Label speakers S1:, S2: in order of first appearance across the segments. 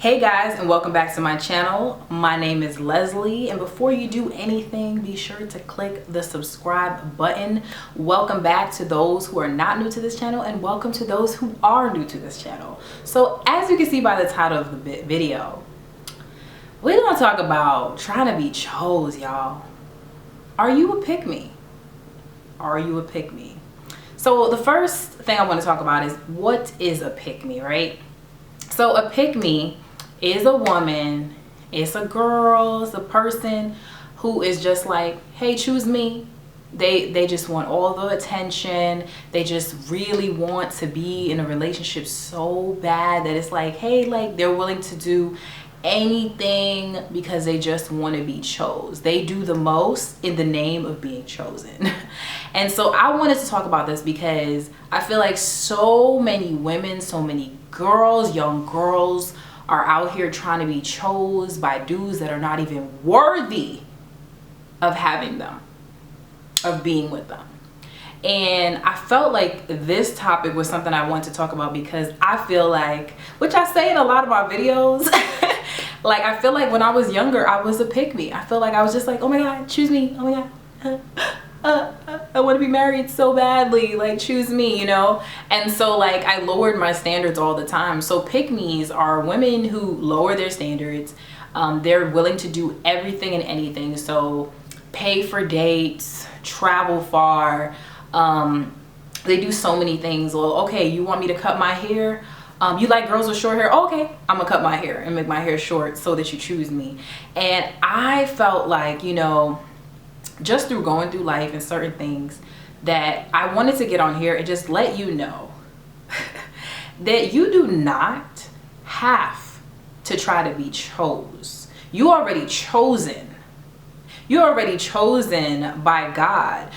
S1: Hey guys, and welcome back to my channel. My name is Leslie, and before you do anything, be sure to click the subscribe button. Welcome back to those who are not new to this channel, and welcome to those who are new to this channel. So as you can see by the title of the video, we're gonna talk about trying to be chose, y'all. Are you a pick-me? Are you a pick-me? So the first thing I want to talk about is, what is a pick-me, right? So a pick-me is a woman, it's a girl, it's a person who is just like, hey, choose me. They just want all the attention. They just really want to be in a relationship so bad that it's like, hey, like they're willing to do anything because they just want to be chose. They do the most in the name of being chosen. And so I wanted to talk about this because I feel like so many women, so many girls, young girls are out here trying to be chose by dudes that are not even worthy of having them, of being with them. And I felt like this topic was something I wanted to talk about because I feel like, which I say in a lot of my videos, like I feel like when I was younger, I was a pick-me. I feel like I was just like, oh my God, choose me. Oh my God. I want to be married so badly, like choose me, you know? And so like I lowered my standards all the time. So pick-me's are women who lower their standards. They're willing to do everything and anything. So pay for dates, travel far. They do so many things. Well, okay, you want me to cut my hair? You like girls with short hair? Oh, okay, I'm gonna cut my hair and make my hair short so that you choose me. And I felt like, you know, just through going through life and certain things, that I wanted to get on here and just let you know that you do not have to try to be chose. You already chosen. You're already chosen by God,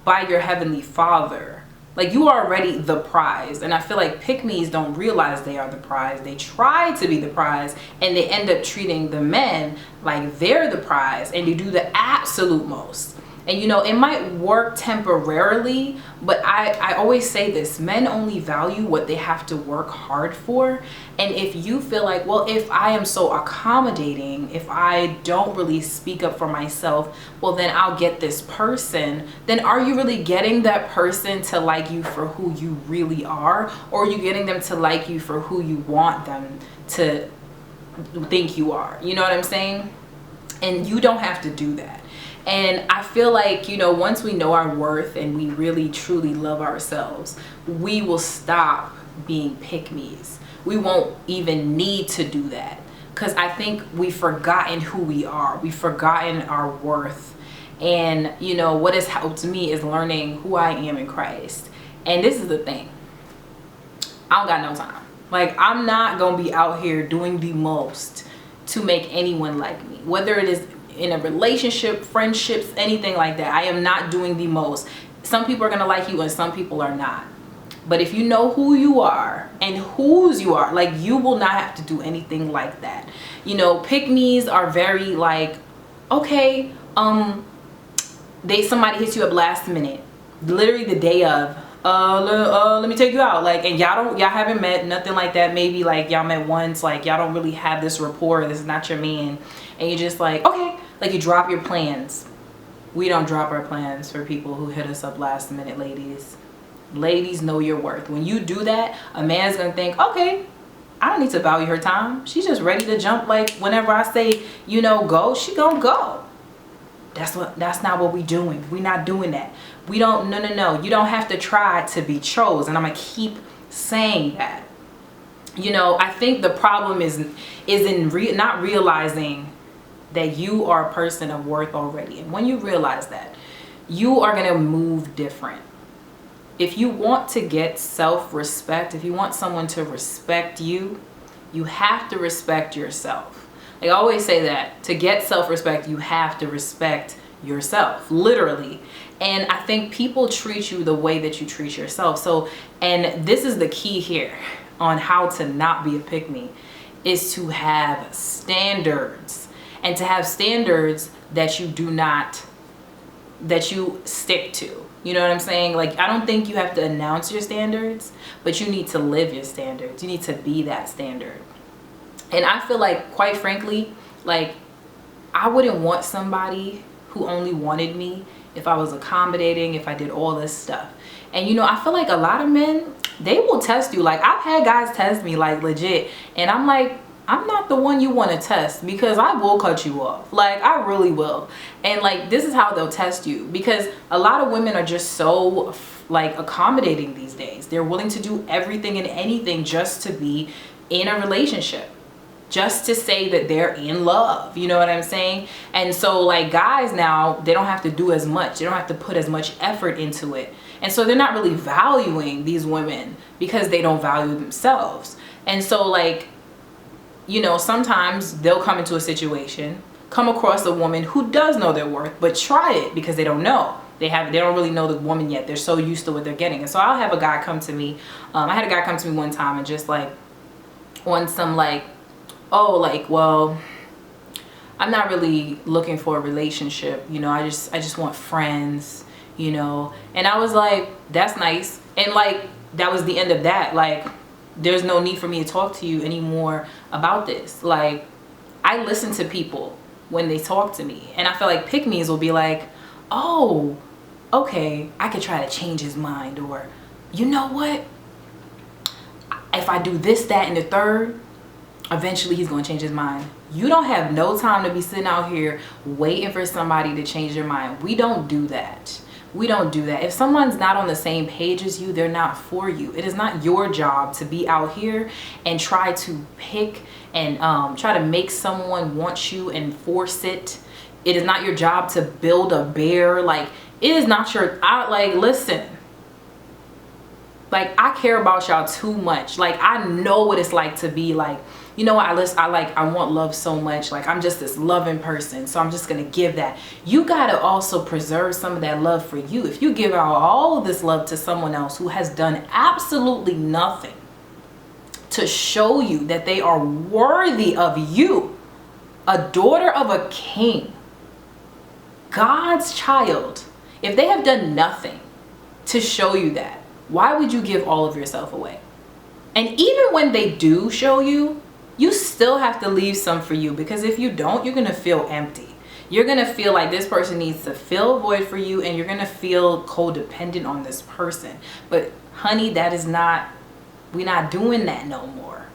S1: by your heavenly Father. Like, you are already the prize. And I feel like pick-me's don't realize they are the prize. They try to be the prize, and they end up treating the men like they're the prize, and they do the absolute most. And you know, it might work temporarily, but I always say this: men only value what they have to work hard for. And if you feel like, well, if I am so accommodating, if I don't really speak up for myself, well, then I'll get this person. Then are you really getting that person to like you for who you really are? Or are you getting them to like you for who you want them to think you are? You know what I'm saying? And you don't have to do that. And I feel like, you know, once we know our worth and we really truly love ourselves, we will stop being pick-me's. We won't even need to do that, because I think we've forgotten who we are. We've forgotten our worth. And, you know, what has helped me is learning who I am in Christ. And this is the thing. I don't got no time. Like, I'm not going to be out here doing the most to make anyone like me, whether it is in a relationship, friendships, anything like that. I am not doing the most. Some people are going to like you and some people are not. But if you know who you are and whose you are, like, you will not have to do anything like that. You know, pick-me's are very like, okay, somebody hits you up last minute, literally the day of, let me take you out, like, and y'all haven't met, nothing like that. Maybe like y'all met once, like y'all don't really have this rapport, this is not your man, and you're just like, okay, like you drop your plans. We don't drop our plans for people who hit us up last minute, ladies. Ladies, know your worth. When you do that, a man's gonna think, okay, I don't need to value her time. She's just ready to jump. Like, whenever I say, you know, go, she gonna go. That's not what we doing. We not doing that. We don't, no. You don't have to try to be chose. And I'm gonna keep saying that. You know, I think the problem is in not realizing that you are a person of worth already. And when you realize that, you are gonna move different. If you want to get self-respect, if you want someone to respect you, you have to respect yourself. I always say that to get self-respect, you have to respect yourself, literally. And I think people treat you the way that you treat yourself. So, and this is the key here on how to not be a pick-me, is to have standards, and to have standards that you stick to. You know what I'm saying? Like, I don't think you have to announce your standards, but you need to live your standards. You need to be that standard. And I feel like, quite frankly, like, I wouldn't want somebody who only wanted me if I was accommodating, if I did all this stuff. And you know, I feel like a lot of men, they will test you. Like, I've had guys test me, like, legit, and I'm like, I'm not the one you want to test, because I will cut you off. Like, I really will. And like, this is how they'll test you, because a lot of women are just so like accommodating these days. They're willing to do everything and anything just to be in a relationship, just to say that they're in love. You know what I'm saying? And so like, guys now, they don't have to do as much. They don't have to put as much effort into it. And so they're not really valuing these women because they don't value themselves. And so like, you know, sometimes they'll come into a situation, come across a woman who does know their worth, but try it because they don't know. They don't really know the woman yet. They're so used to what they're getting. And so I'll have a guy come to me. I had a guy come to me one time and just like on some like, oh, like, well, I'm not really looking for a relationship. You know, I just want friends, you know. And I was like, that's nice. And like, that was the end of that. Like, there's no need for me to talk to you anymore about this. Like, I listen to people when they talk to me, and I feel like pick-me's will be like, oh, okay, I could try to change his mind, or you know what, if I do this, that, and the third, eventually he's going to change his mind. You don't have no time to be sitting out here waiting for somebody to change their mind. We don't do that. We don't do that. If someone's not on the same page as you, they're not for you. It is not your job to be out here and try to pick and try to make someone want you and force it. It is not your job to build a bear. Like, it is not your, like, listen, like, I care about y'all too much. Like, I know what it's like to be like, you know what, I want love so much. Like, I'm just this loving person, so I'm just gonna give that. You gotta also preserve some of that love for you. If you give out all of this love to someone else who has done absolutely nothing to show you that they are worthy of you, a daughter of a king, God's child, if they have done nothing to show you that, why would you give all of yourself away? And even when they do show you, you still have to leave some for you, because if you don't, you're going to feel empty. You're going to feel like this person needs to fill a void for you, and you're going to feel codependent on this person. But honey, that is not, we're not doing that no more.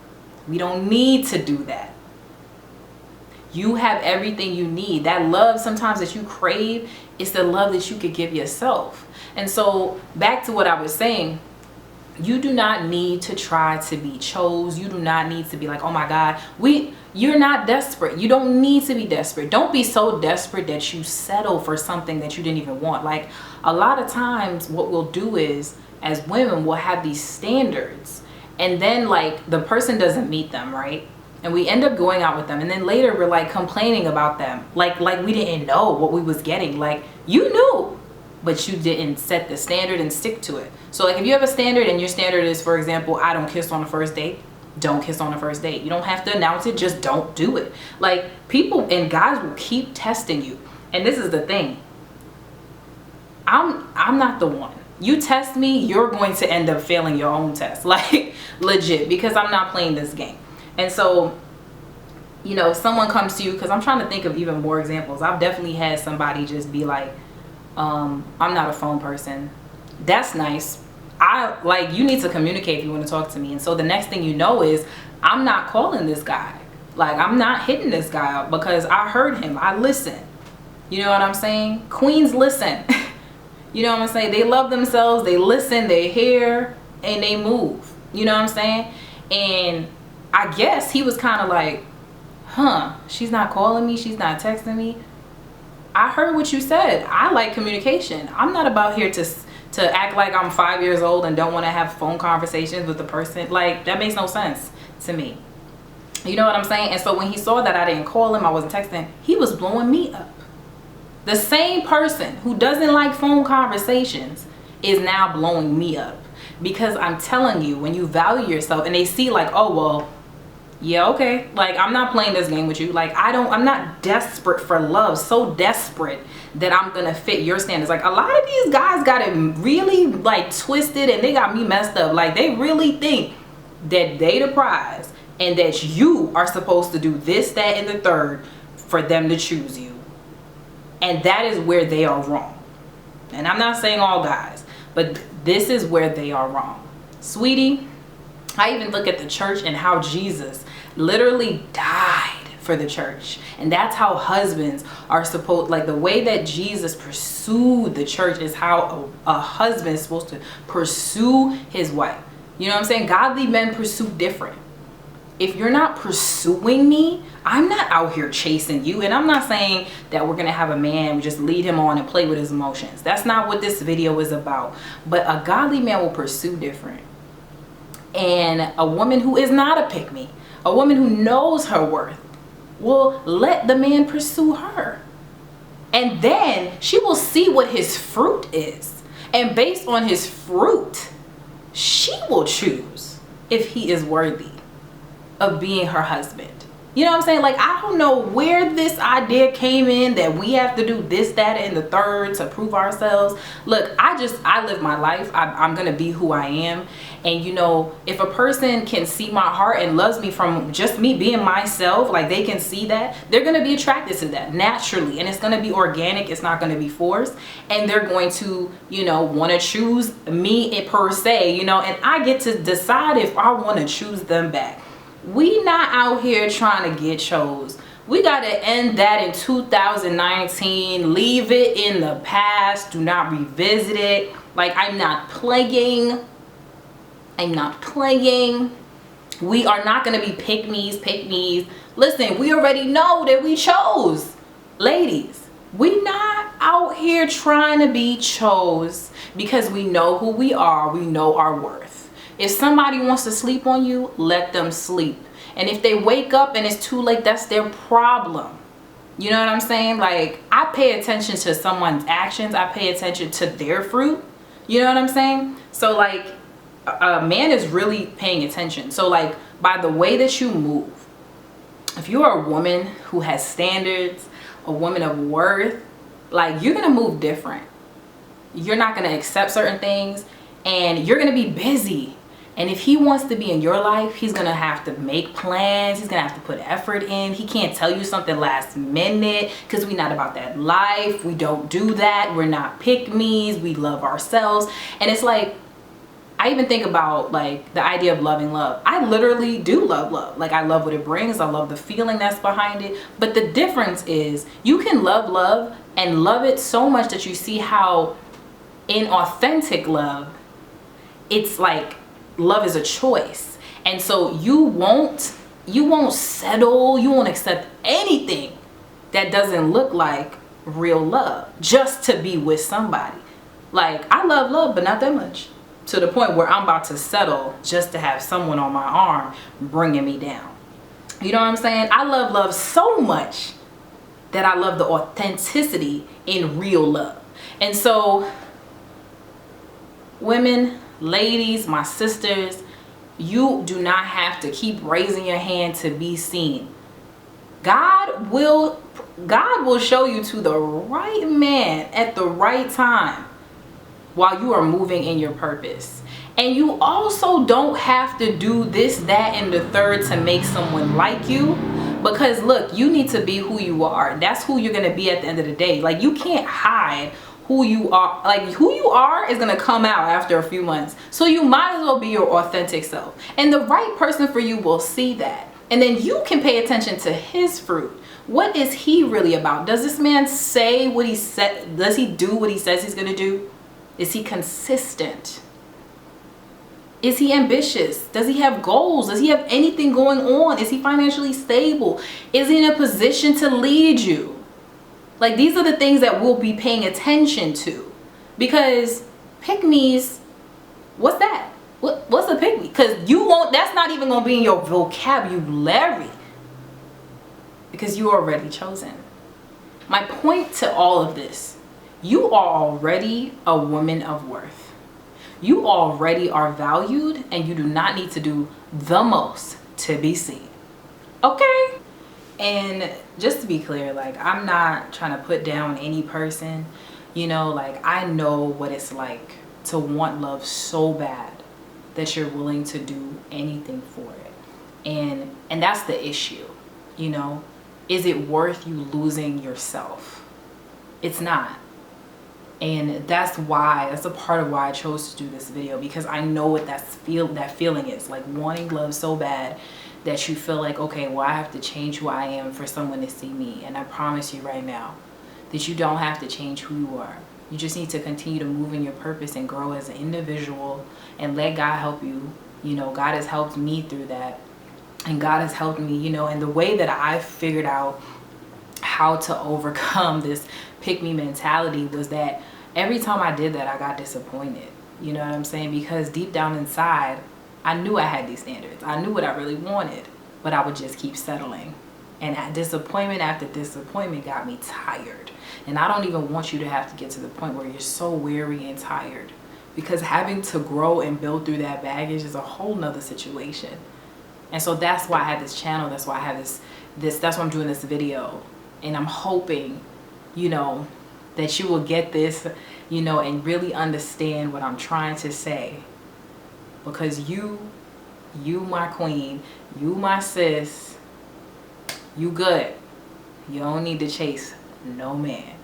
S1: We don't need to do that. You have everything you need. That love sometimes that you crave is the love that you could give yourself. And so back to what I was saying, you do not need to try to be chose. You do not need to be like, oh my God, you're not desperate. You don't need to be desperate. Don't be so desperate that you settle for something that you didn't even want. Like, a lot of times what we'll do is, as women, we'll have these standards, and then like the person doesn't meet them, right? And we end up going out with them, and then later we're like complaining about them, like we didn't know what we was getting. Like, you knew, but you didn't set the standard and stick to it. So like, if you have a standard and your standard is, for example, I don't kiss on the first date, don't kiss on the first date. You don't have to announce it, just don't do it. Like, people and guys will keep testing you. And this is the thing, I'm not the one. You test me, you're going to end up failing your own test, like legit, because I'm not playing this game. And so, you know, if someone comes to you, because I'm trying to think of even more examples. I've definitely had somebody just be like, I'm not a phone person. That's nice. You need to communicate if you want to talk to me. And so the next thing you know is, I'm not calling this guy. Like, I'm not hitting this guy up because I heard him. I listen. You know what I'm saying? Queens listen. You know what I'm saying? They love themselves. They listen, they hear, and they move. You know what I'm saying? And I guess he was kind of like, huh, she's not calling me. She's not texting me. I heard what you said. I like communication. I'm not about here to act like I'm 5 years old and don't want to have phone conversations with the person. Like, that makes no sense to me. You know what I'm saying? And so when he saw that I didn't call him, I wasn't texting, he was blowing me up. The same person who doesn't like phone conversations is now blowing me up, because I'm telling you, when you value yourself and they see like, oh, well, yeah, okay, like, I'm not playing this game with you. Like, I'm not desperate for love, so desperate that I'm gonna fit your standards. Like, a lot of these guys got it really like twisted, and they got me messed up. Like, they really think that they the prize and that you are supposed to do this, that, and the third for them to choose you. And that is where they are wrong. And I'm not saying all guys, but this is where they are wrong. Sweetie, I even look at the church and how Jesus literally died for the church. And that's how husbands are supposed, like the way that Jesus pursued the church is how a husband is supposed to pursue his wife. You know what I'm saying? Godly men pursue different. If you're not pursuing me, I'm not out here chasing you. And I'm not saying that we're going to have a man, we just lead him on and play with his emotions. That's not what this video is about. But a godly man will pursue different. And a woman who is not a pick-me, a woman who knows her worth, will let the man pursue her. And then she will see what his fruit is. And based on his fruit, she will choose if he is worthy of being her husband. You know what I'm saying? Like, I don't know where this idea came in that we have to do this, that, and the third to prove ourselves. Look, I live my life. I'm going to be who I am. And, you know, if a person can see my heart and loves me from just me being myself, like they can see that, they're going to be attracted to that naturally. And it's going to be organic. It's not going to be forced. And they're going to, you know, want to choose me per se, you know, and I get to decide if I want to choose them back. We not out here trying to get chose. We got to end that in 2019. Leave it in the past. Do not revisit it. Like, I'm not playing. I'm not playing. We are not going to be pick-me's. Listen, we already know that we chose. Ladies, we not out here trying to be chose because we know who we are. We know our worth. If somebody wants to sleep on you, let them sleep. And if they wake up and it's too late, that's their problem. You know what I'm saying? Like, I pay attention to someone's actions. I pay attention to their fruit. You know what I'm saying? So, like, a man is really paying attention. So, like, by the way that you move, if you're a woman who has standards, a woman of worth, like, you're going to move different. You're not going to accept certain things, and you're going to be busy. And if he wants to be in your life, he's going to have to make plans. He's going to have to put effort in. He can't tell you something last minute because we're not about that life. We don't do that. We're not pick-me's. We love ourselves. And it's like, I even think about like the idea of loving love. I literally do love love. Like, I love what it brings. I love the feeling that's behind it. But the difference is you can love love and love it so much that you see how in authentic love, it's like, love is a choice. And so you won't settle, you won't accept anything that doesn't look like real love just to be with somebody. Like, I love love, but not that much, to the point where I'm about to settle just to have someone on my arm bringing me down. You know what I'm saying? I love love so much that I love the authenticity in real love. And so, women, ladies, my sisters, you do not have to keep raising your hand to be seen. God will show you to the right man at the right time while you are moving in your purpose. And you also don't have to do this, that, and the third to make someone like you. Because look, you need to be who you are. That's who you're going to be at the end of the day. Like, you can't hide who you are. Like, who you are is going to come out after a few months. So you might as well be your authentic self. And the right person for you will see that. And then you can pay attention to his fruit. What is he really about? Does this man say what he said? Does he do what he says he's going to do? Is he consistent? Is he ambitious? Does he have goals? Does he have anything going on? Is he financially stable? Is he in a position to lead you? Like, these are the things that we'll be paying attention to. Because pick-me's, what's that? What's a pick-me? Because you won't, that's not even going to be in your vocabulary. Because you are already chosen. My point to all of this, you are already a woman of worth. You already are valued, and you do not need to do the most to be seen. Okay? And just to be clear, like, I'm not trying to put down any person, you know, like, I know what it's like to want love so bad that you're willing to do anything for it. And that's the issue, you know. Is it worth you losing yourself? It's not. And that's a part of why I chose to do this video, because I know what that feeling is, like wanting love so bad that you feel like, okay, well, I have to change who I am for someone to see me. And I promise you right now that you don't have to change who you are. You just need to continue to move in your purpose and grow as an individual and let God help you. You know, God has helped me through that. And God has helped me, you know, and the way that I figured out how to overcome this pick-me mentality was that every time I did that, I got disappointed. You know what I'm saying? Because deep down inside, I knew I had these standards. I knew what I really wanted, but I would just keep settling. And disappointment after disappointment got me tired. And I don't even want you to have to get to the point where you're so weary and tired, because having to grow and build through that baggage is a whole nother situation. And so that's why I have this channel. That's why I have that's why I'm doing this video. And I'm hoping, you know, that you will get this, you know, and really understand what I'm trying to say. Because you my queen, you my sis, you good. You don't need to chase no man.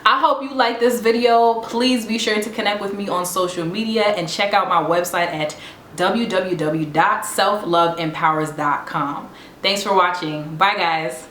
S1: I hope you like this video. Please be sure to connect with me on social media and check out my website at www.selfloveempowers.com. Thanks for watching. Bye guys.